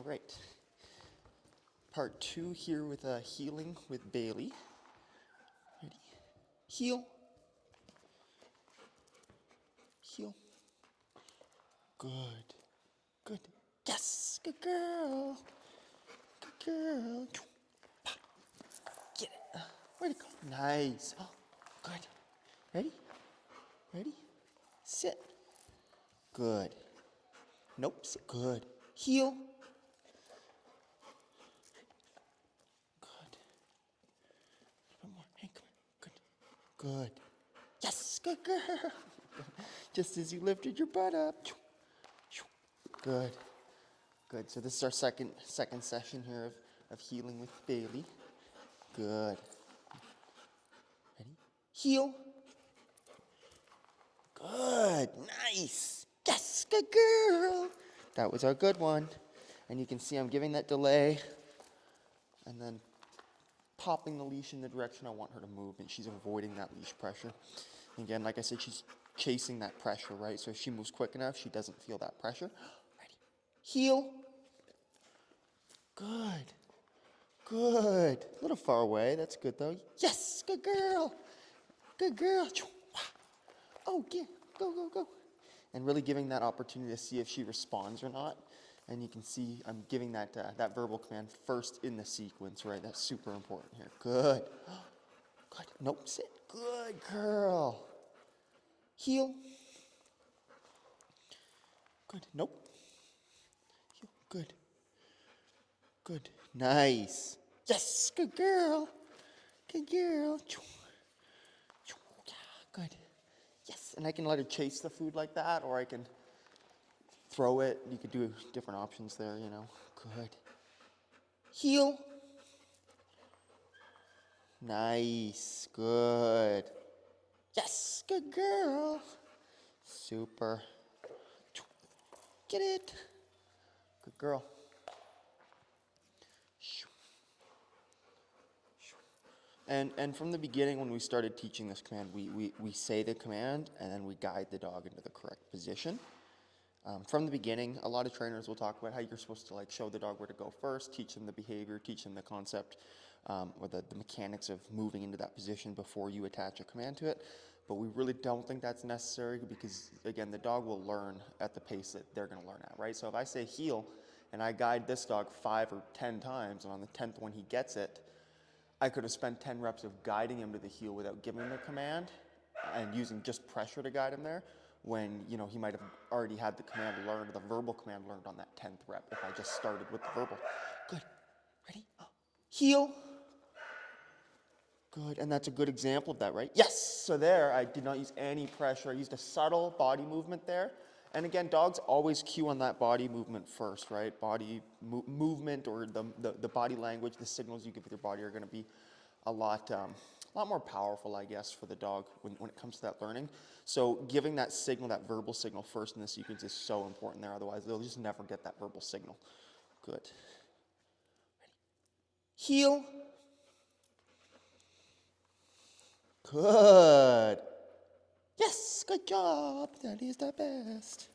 right. Part 2 here with healing with Bailey. Ready? Heel. Heel. Good. Good. Yes. Good girl. Good girl. Get it. Where'd it go? Nice. Oh, good. Ready? Ready? Sit. Good. Nope. Sit. Good. Heel. Good. A little more. Hey, come on. Good. Good. Yes. Good girl. Just as you lifted your butt up. Good. Good. So this is our second session here of healing with Bailey. Good. Ready? Heel. Good. Nice. Yes, good girl. That was our good one. And you can see I'm giving that delay and then popping the leash in the direction I want her to move, and she's avoiding that leash pressure. And again, like I said, she's chasing that pressure, right? So if she moves quick enough, she doesn't feel that pressure. Ready? Heel. Good. Good. A little far away. That's good, though. Yes, good girl. Good girl. Oh, yeah. Go, go, go. And really giving that opportunity to see if she responds or not. And you can see I'm giving that verbal command first in the sequence, right? That's super important here. Good. Good. Nope, sit. Good girl. Heel. Good. Nope. Heel. Good. Good. Nice. Yes, good girl. Good girl. Good. Yes, and I can let her chase the food like that, or I can throw it. You could do different options there, you know. Good. Heel. Nice. Good. Yes, good girl. Super. Get it. Good girl. And from the beginning, when we started teaching this command, we say the command, and then we guide the dog into the correct position. From the beginning, a lot of trainers will talk about how you're supposed to show the dog where to go first, teach them the behavior, teach them the concept, or the mechanics of moving into that position before you attach a command to it. But we really don't think that's necessary because, again, the dog will learn at the pace that they're going to learn at, right? So if I say heel and I guide this dog 5 or 10 times, and on the 10th one he gets it, I could have spent 10 reps of guiding him to the heel without giving him the command and using just pressure to guide him there when, he might have already had the command learned, the verbal command learned on that 10th rep if I just started with the verbal. Good. Ready? Heel. Good. And that's a good example of that, right? Yes. So there, I did not use any pressure. I used a subtle body movement there. And again, dogs always cue on that body movement first, right? Body movement or the body language, the signals you give with your body are going to be a lot more powerful, I guess, for the dog when it comes to that learning. So giving that signal, that verbal signal first in the sequence is so important there. Otherwise, they'll just never get that verbal signal. Good. Ready? Heel. Good. Yes, good job. That is the best.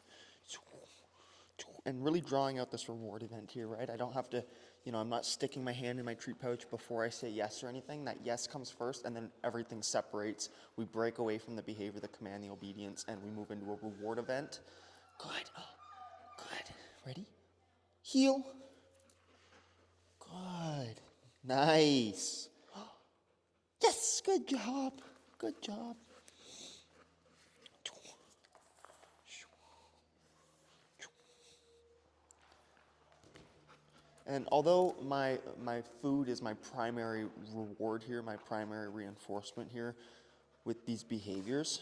And really drawing out this reward event here, right? I don't have to, I'm not sticking my hand in my treat pouch before I say yes or anything. That yes comes first, and then everything separates. We break away from the behavior, the command, the obedience, and we move into a reward event. Good. Good. Ready? Heel. Good. Nice. Yes, good job. Good job. And although my food is my primary reward here, my primary reinforcement here with these behaviors,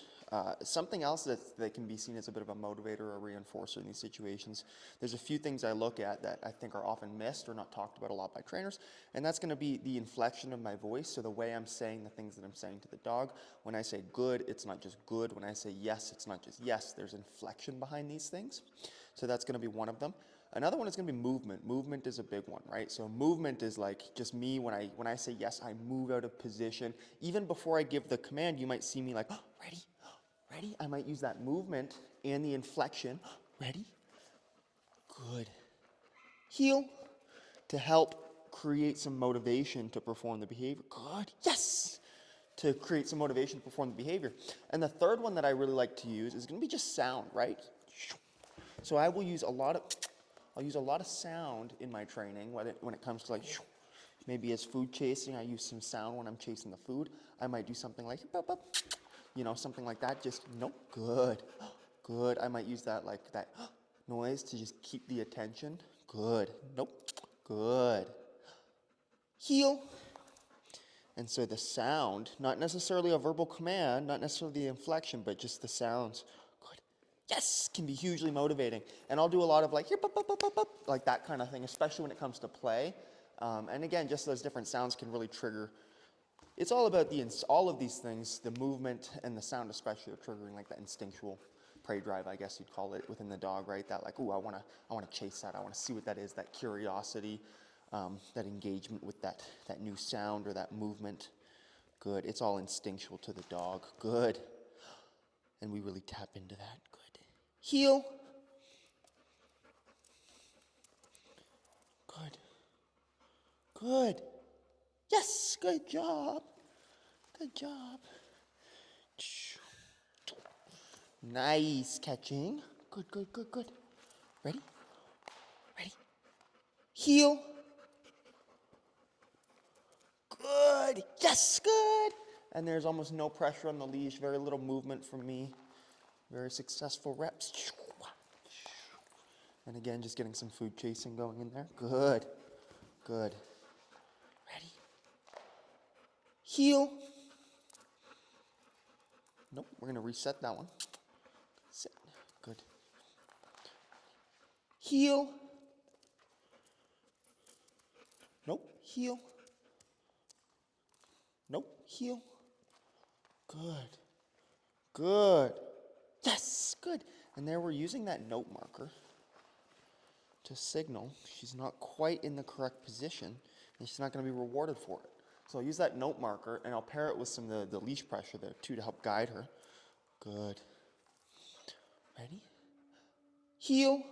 something else that can be seen as a bit of a motivator or a reinforcer in these situations, there's a few things I look at that I think are often missed or not talked about a lot by trainers, and that's going to be the inflection of my voice, so the way I'm saying the things that I'm saying to the dog. When I say good, it's not just good. When I say yes, it's not just yes. There's inflection behind these things. So that's going to be one of them. Another one is going to be movement. Movement is a big one, right? So movement is like just me when I say yes, I move out of position. Even before I give the command, you might see me like, oh, ready, ready. I might use that movement and the inflection. Ready? Good. heel, to help create some motivation to perform the behavior. Good. Yes. To create some motivation to perform the behavior. And the third one that I really like to use is going to be just sound, right? So I will use I'll use a lot of sound in my training when it comes to like maybe as food chasing, I use some sound when I'm chasing the food. I might do something like something like that. Just nope, good, good. I might use that like that noise to just keep the attention. Good, nope, good. Heel. And so the sound, not necessarily a verbal command, not necessarily the inflection, but just the sounds, good, yes, can be hugely motivating. And I'll do a lot of like, like that kind of thing, especially when it comes to play. And again, just those different sounds can really trigger. It's all about all of these things, the movement and the sound especially are triggering like that instinctual prey drive, I guess you'd call it, within the dog, right? That like, ooh, I wanna chase that, I wanna see what that is, that curiosity. That engagement with that new sound or that movement. Good. It's all instinctual to the dog. Good. And we really tap into that. Good. Heel. Good. Good. Yes. Good job. Good job. Nice catching. Good, good, good, good. Ready? Ready? Heel. Good. Yes, good. And there's almost no pressure on the leash. Very little movement from me. Very successful reps. And again, just getting some food chasing going in there. Good. Good. Ready? Heel. Nope, we're going to reset that one. Sit. Good. Heel. Nope, heel. Nope, heel. Good. Good. Yes, good. And there we're using that note marker to signal she's not quite in the correct position and she's not going to be rewarded for it. So I'll use that note marker and I'll pair it with some of the leash pressure there too to help guide her. Good. Ready? Heel.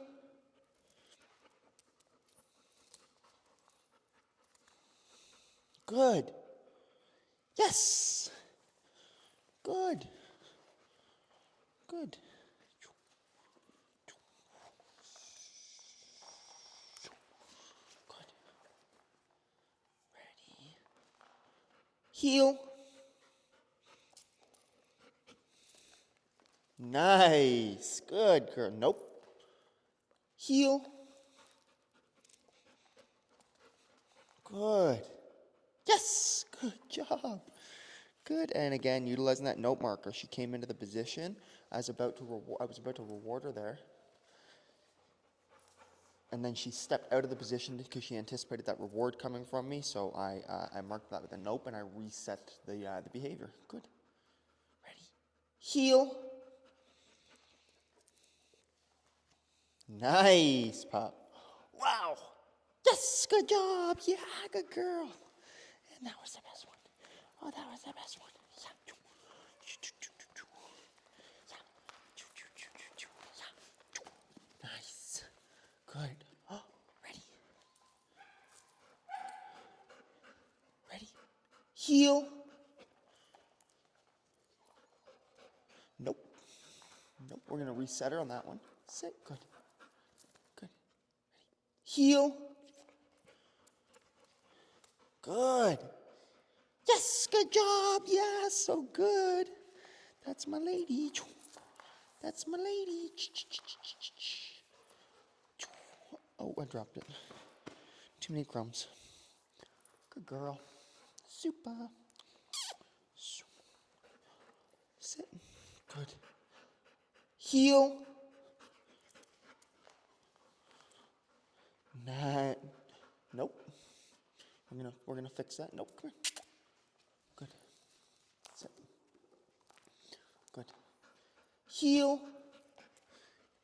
Good. Yes. Good. Good. Good. Ready. Heel. Nice. Good girl. Nope. Heel. Good. Yes. Good job. Good. And again, utilizing that note marker, she came into the position. I was about to reward her there. And then she stepped out of the position because she anticipated that reward coming from me. So I marked that with a nope and I reset the behavior. Good. Ready. Heel. Nice, pup. Wow. Yes, good job. Yeah, good girl. And that was the best one. Oh, that was the best one. Yeah. Nice. Good. Oh, ready. Ready. Heel. Nope. Nope. We're going to reset her on that one. Sit. Good. Good. Ready. Heel. Good. Yes, good job. Yeah, so good. That's my lady. That's my lady. Oh, I dropped it. Too many crumbs. Good girl. Super. Sit. Good. Heel. Not. Nope. We're gonna fix that. Nope. Come here. Good. Sit. Good. Heel.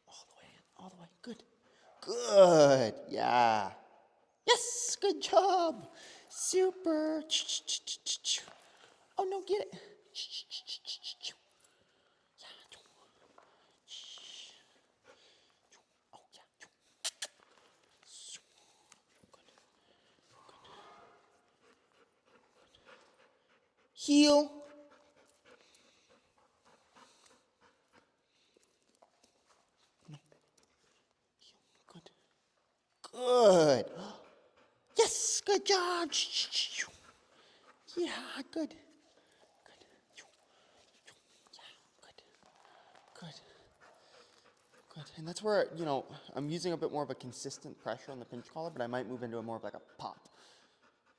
All the way in. All the way. Good. Good. Yeah. Yes. Good job. Super. Oh no, get it. Oh yeah. Heel. Good. Good. Yes, good job. Yeah, good. Good. Yeah, good. Good. Good. And that's where, I'm using a bit more of a consistent pressure on the pinch collar, but I might move into a more of like a pop.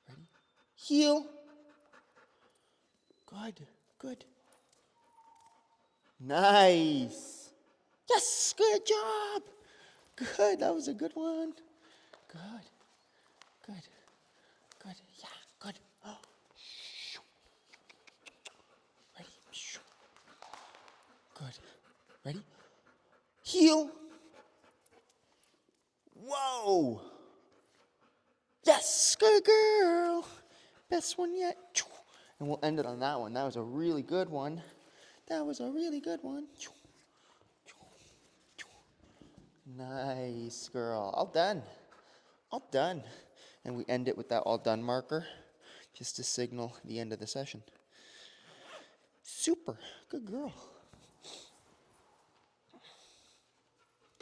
Ready? Heel. Good. Good. Nice. Yes, good job. Good. That was a good one. Good. Good. Good. Yeah, good. Oh. Ready? Good. Ready? Heel. Whoa. Yes, good girl. Best one yet. And we'll end it on that one. That was a really good one. That was a really good one. Nice, girl. All done. All done. And we end it with that all done marker just to signal the end of the session. Super. Good girl.